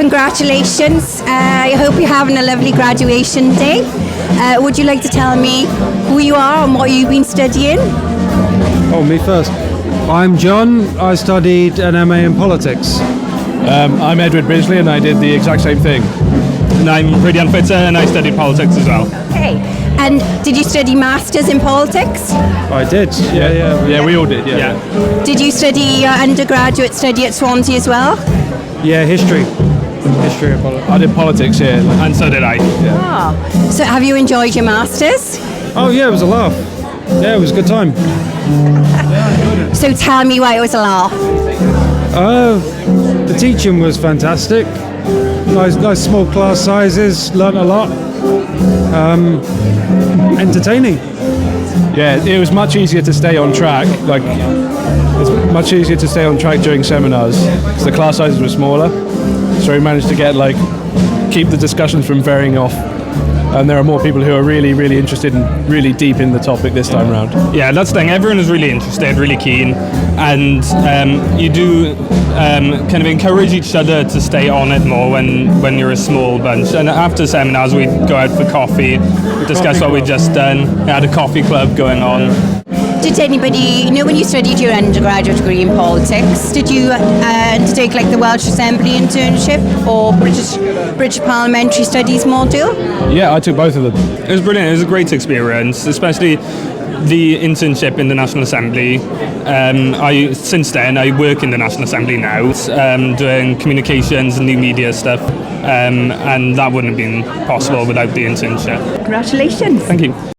Congratulations. I hope you're having a lovely graduation day. Would you like to tell me who you are and what you've been studying? Oh, me first. I'm John. I studied an MA in politics. I'm Edward Bisley and I did the exact same thing. And I'm Rhydian and I studied politics as well. Okay. And did you study masters in politics? I did. Yeah, we all did. Yeah. Did you study your undergraduate study at Swansea as well? Yeah, history. History of politics. I did politics here. And so did I. Oh. So have you enjoyed your masters? Oh yeah, it was a laugh. Yeah, it was a good time. So tell me why it was a laugh. The teaching was fantastic. Nice small class sizes. Learnt a lot. Entertaining. Yeah, it was much easier to stay on track. It's much easier to stay on track during seminars because the class sizes were smaller. So we managed to keep the discussions from veering off. And there are more people who are really, really interested and really deep in the topic this time around. Yeah, that's the thing. Everyone is really interested, really keen, and you do kind of encourage each other to stay on it more when you're a small bunch. And after seminars, we'd go out for coffee, discuss what we'd just done. We had a coffee club going on. Did anybody, when you studied your undergraduate degree in politics, did you undertake like the Welsh Assembly internship or British Parliamentary Studies module? Yeah, I took both of them. It was brilliant. It was a great experience, especially the internship in the National Assembly. Since then, I work in the National Assembly now, doing communications and new media stuff, and that wouldn't have been possible without the internship. Congratulations. Thank you.